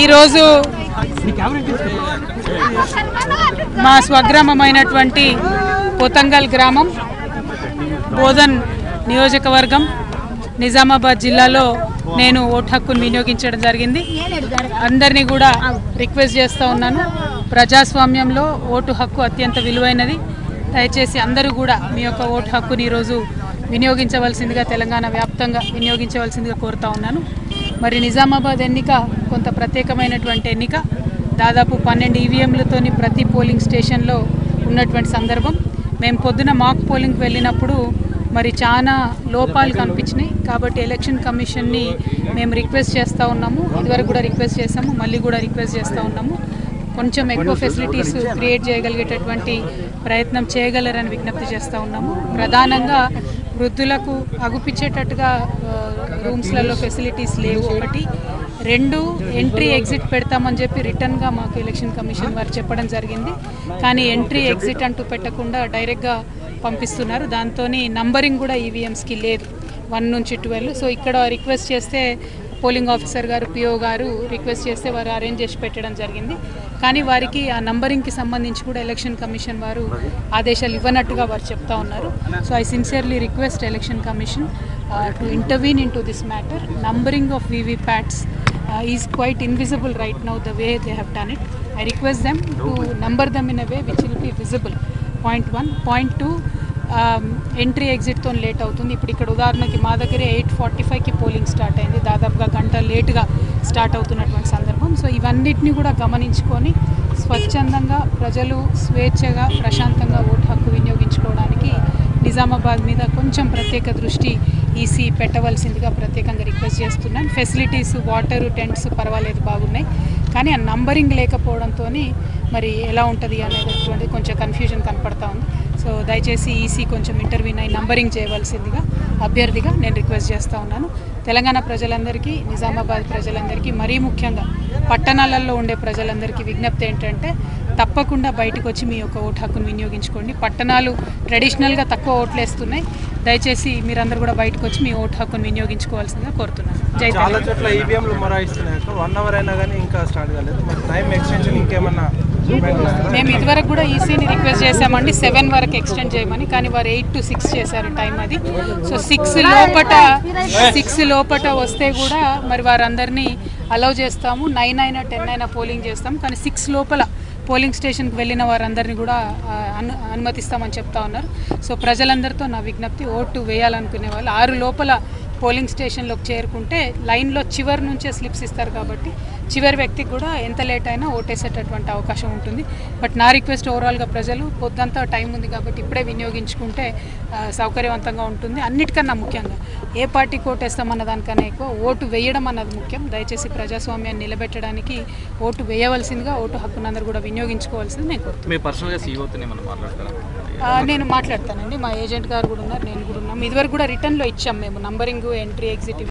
ఈరోజు మా స్వగ్రామమైనటువంటి పోతంగల్ గ్రామం బోధన్ నియోజకవర్గం నిజామాబాద్ జిల్లాలో నేను ఓటు హక్కును వినియోగించడం జరిగింది. అందరినీ కూడా రిక్వెస్ట్ చేస్తూ ఉన్నాను, ప్రజాస్వామ్యంలో ఓటు హక్కు అత్యంత విలువైనది. దయచేసి అందరూ కూడా మీ యొక్క ఓటు హక్కుని ఈరోజు వినియోగించవలసిందిగా, తెలంగాణ వ్యాప్తంగా వినియోగించవలసిందిగా కోరుతా ఉన్నాను. మరి నిజామాబాద్ ఎన్నిక కొంత ప్రత్యేకమైనటువంటి ఎన్నిక. దాదాపు 12 ఈవీఎంలతోని ప్రతి పోలింగ్ స్టేషన్లో ఉన్నటువంటి సందర్భం. మేము పొద్దున మాక్ పోలింగ్కి వెళ్ళినప్పుడు మరి చాలా లోపాలు కనిపించినాయి. కాబట్టి ఎలక్షన్ కమిషన్ని మేము రిక్వెస్ట్ చేస్తూ ఉన్నాము, ఇదివరకు కూడా రిక్వెస్ట్ చేస్తాము, మళ్ళీ కూడా రిక్వెస్ట్ చేస్తూ ఉన్నాము. కొంచెం ఎక్కువ ఫెసిలిటీస్ క్రియేట్ చేయగలిగేటటువంటి ప్రయత్నం చేయగలరని విజ్ఞప్తి చేస్తూ ఉన్నాము. ప్రధానంగా వృద్ధులకు అగుపించేటట్టుగా రూమ్స్లలో ఫెసిలిటీస్ లేవు. 1, 2 ఎంట్రీ ఎగ్జిట్ పెడతామని చెప్పి రిటర్న్గా మాకు ఎలక్షన్ కమిషన్ వారు చెప్పడం జరిగింది. కానీ ఎంట్రీ ఎగ్జిట్ అంటూ పెట్టకుండా డైరెక్ట్గా పంపిస్తున్నారు. దాంతో నంబరింగ్ కూడా ఈవీఎంస్కి లేదు, 1 నుంచి 12. సో ఇక్కడ రిక్వెస్ట్ చేస్తే పోలింగ్ ఆఫీసర్ గారు, పిఓ గారు రిక్వెస్ట్ చేస్తే వారు అరేంజ్ చేసి పెట్టడం జరిగింది. కానీ వారికి ఆ నంబరింగ్కి సంబంధించి కూడా ఎలక్షన్ కమిషన్ వారు ఆదేశాలు ఇవ్వనట్టుగా వారు చెప్తా ఉన్నారు. So I sincerely request election commission to intervene in to this matter. Numbering of VVPATs is quite invisible right now the way they have done it. I request them to number them in a way which will be visible. Point 1. Point 2, entry ఎగ్జిట్తో late అవుతుంది. ఇప్పుడు ఇక్కడ ఉదాహరణకి మా దగ్గరే 8:45కి polling start అయింది, దాదాపుగా గంట లేటుగా స్టార్ట్ అవుతున్నటువంటి సందర్భం. సో ఇవన్నిటిని కూడా గమనించుకొని స్వచ్ఛందంగా ప్రజలు స్వేచ్ఛగా ప్రశాంతంగా ఓటు హక్కు వినియోగించుకోవడానికి నిజామాబాద్ మీద కొంచెం ప్రత్యేక దృష్టి ఈసీ పెట్టవలసిందిగా ప్రత్యేకంగా రిక్వెస్ట్ చేస్తున్నాను. ఫెసిలిటీస్, వాటర్, టెంట్స్ పర్వాలేదు, బాగున్నాయి. కానీ ఆ నంబరింగ్ లేకపోవడంతో మరి ఎలా ఉంటుంది అనేటటువంటి కొంచెం కన్ఫ్యూజన్ కనపడతా ఉంది. సో దయచేసి ఈసీ కొంచెం ఇంటర్వ్యూన్ అయి నంబరింగ్ చేయవలసిందిగా అభ్యర్థిగా నేను రిక్వెస్ట్ చేస్తూ ఉన్నాను. తెలంగాణ ప్రజలందరికీ, నిజామాబాద్ ప్రజలందరికీ, మరీ ముఖ్యంగా పట్టణాలలో ఉండే ప్రజలందరికీ విజ్ఞప్తి ఏంటంటే తప్పకుండా బయటకు వచ్చి మీ యొక్క ఓటు హక్కును వినియోగించుకోండి. పట్టణాలు ట్రెడిషనల్గా తక్కువ ఓట్లు వేస్తున్నాయి. దయచేసి మీరందరూ కూడా బయటకు వచ్చి మీ ఓటు హక్కును వినియోగించుకోవాల్సిందిగా కోరుతున్నాను. జై తెలంగాణ. చాలా చోట్ల ఈవీఎంలు మొరాయిస్తున్నాయి. 1 అవర్ అయినా కానీ ఇంకా స్టార్ట్ కాలేదు. మరి టైం ఎక్స్టెన్షన్ ఇంకేమన్నా? మేము ఇదివరకు కూడా ఈసీని రిక్వెస్ట్ చేశామండి 7 వరకు ఎక్స్టెండ్ చేయమని. కానీ వారు 8 to 6 చేశారు టైం అది. సో 6 లోపట వస్తే కూడా మరి వారందరినీ అలౌ చేస్తాము. 9 అయినా 10 అయినా పోలింగ్ చేస్తాము. కానీ 6 లోపల పోలింగ్ స్టేషన్కి వెళ్ళిన వారందరినీ కూడా అనుమతిస్తామని చెప్తా ఉన్నారు. సో ప్రజలందరితో నా విజ్ఞప్తి, ఓటు వేయాలనుకునే వాళ్ళు 6 లోపల పోలింగ్ స్టేషన్లోకి చేరుకుంటే లైన్లో చివరి నుంచే స్లిప్స్ ఇస్తారు. కాబట్టి చివరి వ్యక్తికి కూడా ఎంత లేట్ అయినా ఓటేసేటటువంటి అవకాశం ఉంటుంది. బట్ నా రిక్వెస్ట్ ఓవరాల్గా ప్రజలు పొద్దంతా టైం ఉంది కాబట్టి ఇప్పుడే వినియోగించుకుంటే సౌకర్యవంతంగా ఉంటుంది. అన్నిటికన్నా ముఖ్యంగా ఏ పార్టీకి ఓటేస్తామన్న దానికన్నా ఎక్కువ ఓటు వేయడం అన్నది ముఖ్యం. దయచేసి ప్రజాస్వామ్యాన్ని నిలబెట్టడానికి ఓటు వేయవలసిందిగా, ఓటు హక్కును అందరూ కూడా వినియోగించుకోవాల్సింది నేను నేను మాట్లాడతానండి. మా ఏజెంట్ గారు కూడా ఉన్నారు, నేను కూడా ఉన్నాం. ఇదివరకు కూడా రిటర్న్లో ఇచ్చాం మేము నంబరింగ్, ఎంట్రీ, ఎగ్జిట్.